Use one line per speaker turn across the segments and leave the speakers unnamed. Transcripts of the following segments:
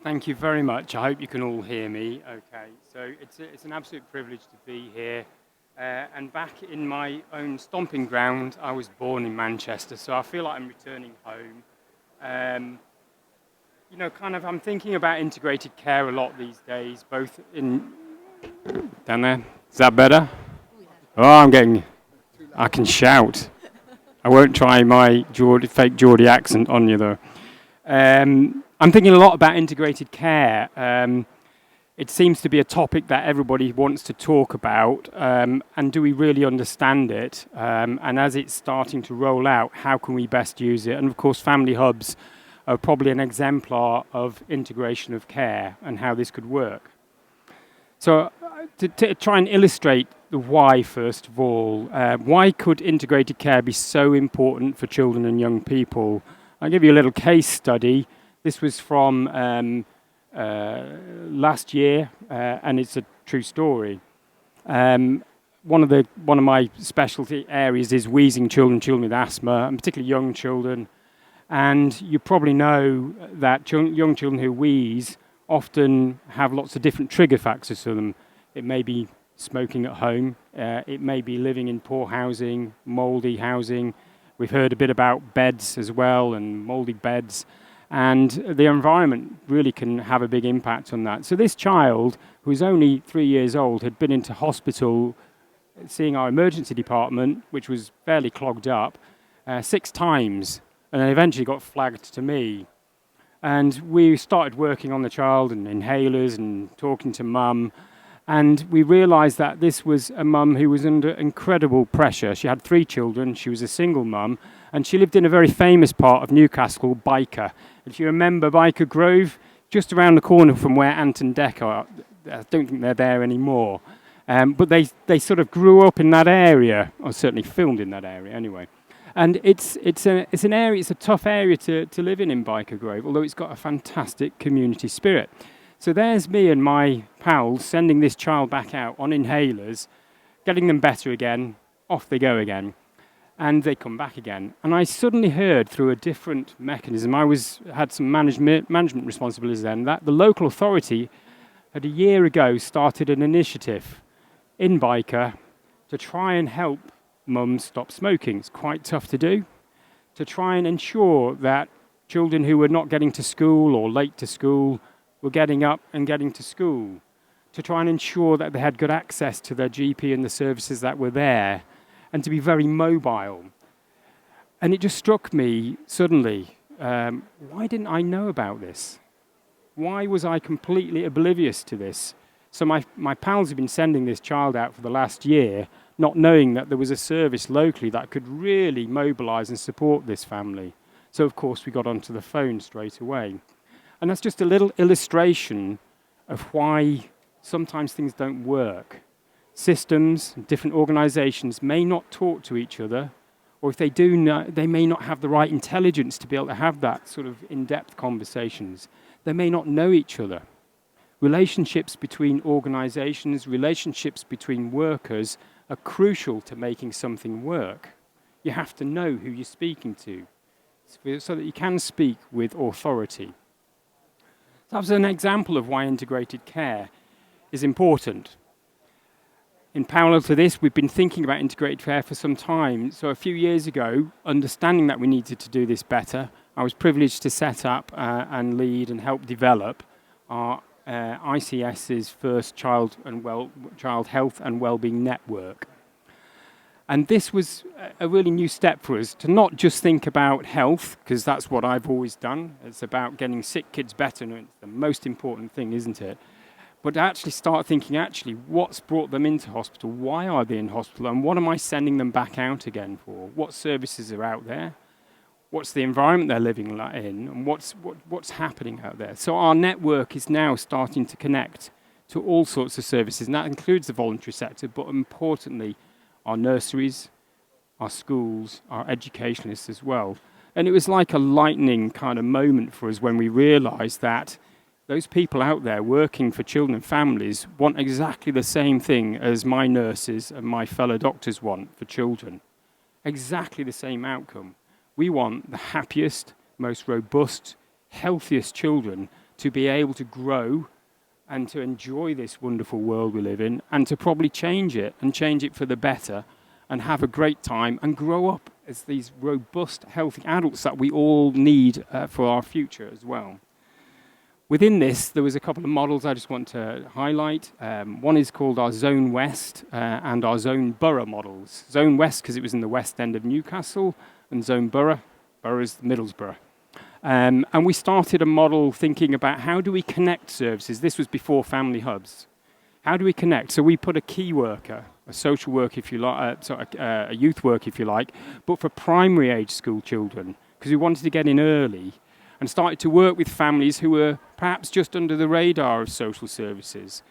Thank you very much. I hope you can all hear me okay. So it's an absolute privilege to be here. And back in my own stomping ground, I was born in Manchester, so I feel like I'm returning home. I'm thinking about integrated care a lot these days, both in... Down there? Is that better? Oh, I can shout. I won't try my fake Geordie accent on you, though. I'm thinking a lot about integrated care. It seems to be a topic that everybody wants to talk about, and do we really understand it? And as it's starting to roll out, how can we best use it? And of course, family hubs are probably an exemplar of integration of care and how this could work. So to try and illustrate the why, first of all, why could integrated care be so important for children and young people? I'll give you a little case study. This was from last year, and it's a true story. One of my specialty areas is wheezing children with asthma, and particularly young children. And you probably know that young children who wheeze often have lots of different trigger factors to them. It may be smoking at home. It may be living in poor housing, mouldy housing. We've heard a bit about beds as well and mouldy beds. And the environment really can have a big impact on that. So this child, who was only 3 years old, had been into hospital, seeing our emergency department, which was fairly clogged up, 6 times, and then eventually got flagged to me. And we started working on the child and inhalers and talking to mum. And we realised that this was a mum who was under incredible pressure. She had 3 children. She was a single mum. And she lived in a very famous part of Newcastle called Byker. If you remember Byker Grove, just around the corner from where Ant and Dec are, I don't think they're there anymore. But they sort of grew up in that area, or certainly filmed in that area anyway. And it's a tough area to live in Byker Grove, although it's got a fantastic community spirit. So there's me and my pals sending this child back out on inhalers, getting them better again, off they go again, and they come back again. And I suddenly heard through a different mechanism, had some management responsibilities then, that the local authority had a year ago started an initiative in Byker to try and help mums stop smoking. It's quite tough to do, to try and ensure that children who were not getting to school or late to school were getting up and getting to school, to try and ensure that they had good access to their GP and the services that were there, and to be very mobile. And it just struck me suddenly, why didn't I know about this? Why was I completely oblivious to this? So my pals have been sending this child out for the last year, not knowing that there was a service locally that could really mobilise and support this family. So, of course, we got onto the phone straight away. And that's just a little illustration of why sometimes things don't work. Systems, different organisations may not talk to each other, or if they do, they may not have the right intelligence to be able to have that sort of in-depth conversations. They may not know each other. Relationships between organisations, relationships between workers are crucial to making something work. You have to know who you're speaking to so that you can speak with authority. So that's an example of why integrated care is important. In parallel to this, we've been thinking about integrated care for some time. So a few years ago, understanding that we needed to do this better, I was privileged to set up and lead and help develop our ICS's first child health and wellbeing network. And this was a really new step for us to not just think about health, because that's what I've always done. It's about getting sick kids better, and it's the most important thing, isn't it? But to actually start thinking, what's brought them into hospital? Why are they in hospital? And what am I sending them back out again for? What services are out there? What's the environment they're living in? And what's happening out there? So our network is now starting to connect to all sorts of services, and that includes the voluntary sector, but importantly, our nurseries, our schools, our educationalists as well. And it was like a lightning kind of moment for us when we realised that those people out there working for children and families want exactly the same thing as my nurses and my fellow doctors want for children. Exactly the same outcome. We want the happiest, most robust, healthiest children to be able to grow and to enjoy this wonderful world we live in, and to probably change it for the better, and have a great time and grow up as these robust, healthy adults that we all need for our future as well. Within this, there was a couple of models I just want to highlight. One is called our Zone West and our Zone Borough models. Zone West, because it was in the west end of Newcastle, and Zone Borough is Middlesbrough. And we started a model thinking about how do we connect services. This was before family hubs. How do we connect? So we put a key worker, a social worker, if you like, a youth worker, if you like, but for primary age school children, because we wanted to get in early and started to work with families who were perhaps just under the radar of social services.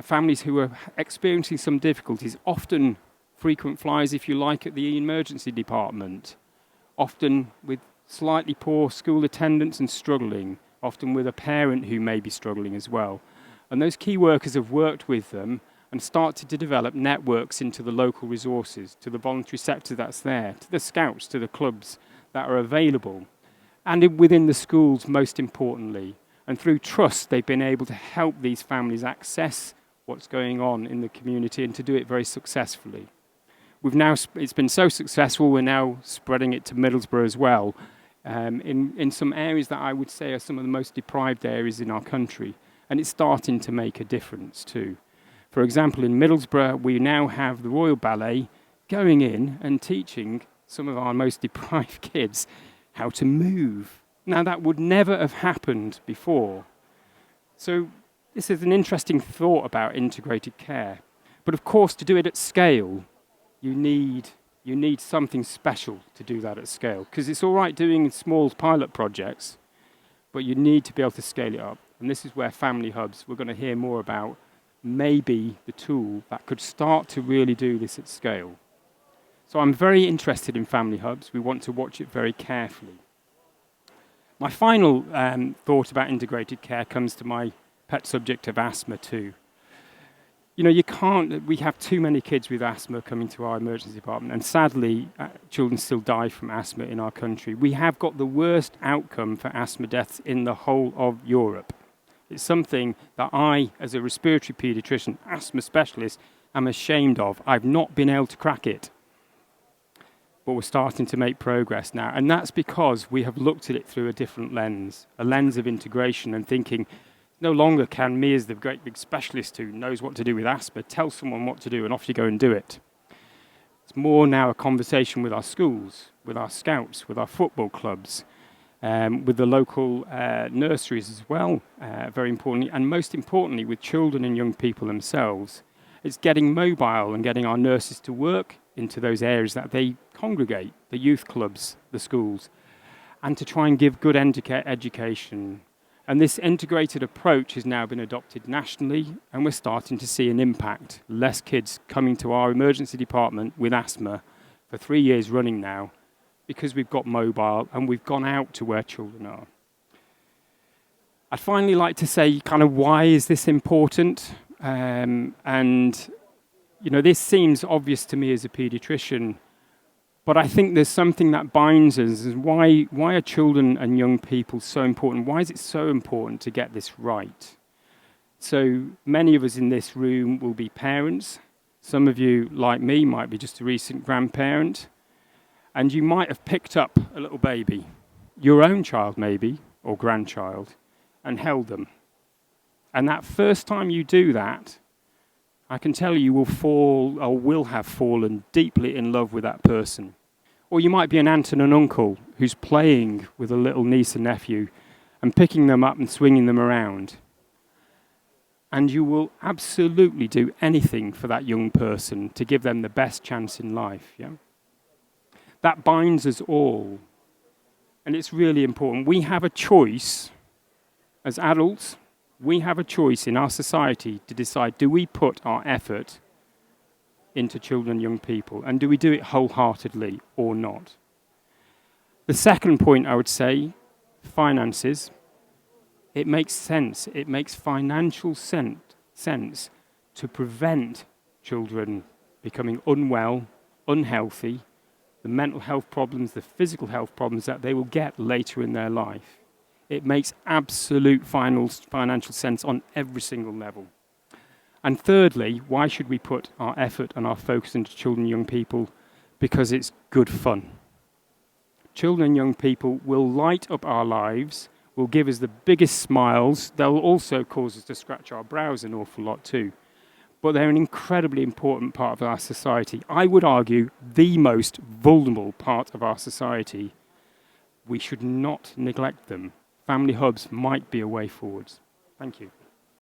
Families who were experiencing some difficulties, often frequent flyers, if you like, at the emergency department, often with slightly poor school attendance and struggling, often with a parent who may be struggling as well. And those key workers have worked with them and started to develop networks into the local resources, to the voluntary sector that's there, to the scouts, to the clubs that are available, and within the schools, most importantly. And through trust, they've been able to help these families access what's going on in the community and to do it very successfully. It's been so successful, we're now spreading it to Middlesbrough as well, in some areas that I would say are some of the most deprived areas in our country. And it's starting to make a difference too. For example, in Middlesbrough, we now have the Royal Ballet going in and teaching some of our most deprived kids how to move. Now, that would never have happened before. So this is an interesting thought about integrated care. But of course, to do it at scale, you need something special to do that at scale. Because it's all right doing small pilot projects, but you need to be able to scale it up. And this is where family hubs, we're going to hear more about, maybe the tool that could start to really do this at scale. So I'm very interested in family hubs. We want to watch it very carefully. My final thought about integrated care comes to my pet subject of asthma too. You know, we have too many kids with asthma coming to our emergency department, and sadly, children still die from asthma in our country. We have got the worst outcome for asthma deaths in the whole of Europe. It's something that I, as a respiratory paediatrician, asthma specialist, am ashamed of. I've not been able to crack it. But we're starting to make progress now. And that's because we have looked at it through a different lens, a lens of integration and thinking, no longer can me as the great big specialist who knows what to do with asthma tell someone what to do and off you go and do it. It's more now a conversation with our schools, with our scouts, with our football clubs, with the local nurseries as well, very importantly, and most importantly with children and young people themselves. It's getting mobile and getting our nurses to work into those areas that they congregate, the youth clubs, the schools, and to try and give good education. And this integrated approach has now been adopted nationally, and we're starting to see an impact. Less kids coming to our emergency department with asthma for 3 years running now, because we've got mobile and we've gone out to where children are. I'd finally like to say kind of why is this important? And, you know, this seems obvious to me as a paediatrician, but I think there's something that binds us. Why are children and young people so important? Why is it so important to get this right? So many of us in this room will be parents. Some of you, like me, might be just a recent grandparent. And you might have picked up a little baby, your own child maybe, or grandchild, and held them. And that first time you do that, I can tell you will fall, or will have fallen deeply in love with that person. Or you might be an aunt and an uncle who's playing with a little niece and nephew and picking them up and swinging them around. And you will absolutely do anything for that young person to give them the best chance in life. Yeah? That binds us all. And it's really important. We have a choice as adults. We have a choice in our society to decide, do we put our effort into children and young people? And do we do it wholeheartedly or not? The second point I would say, finances. It makes sense. It makes financial sense to prevent children becoming unwell, unhealthy, the mental health problems, the physical health problems that they will get later in their life. It makes absolute financial sense on every single level. And thirdly, why should we put our effort and our focus into children and young people? Because it's good fun. Children and young people will light up our lives, will give us the biggest smiles. They'll also cause us to scratch our brows an awful lot too. But they're an incredibly important part of our society. I would argue the most vulnerable part of our society. We should not neglect them. Family hubs might be a way forwards. Thank you.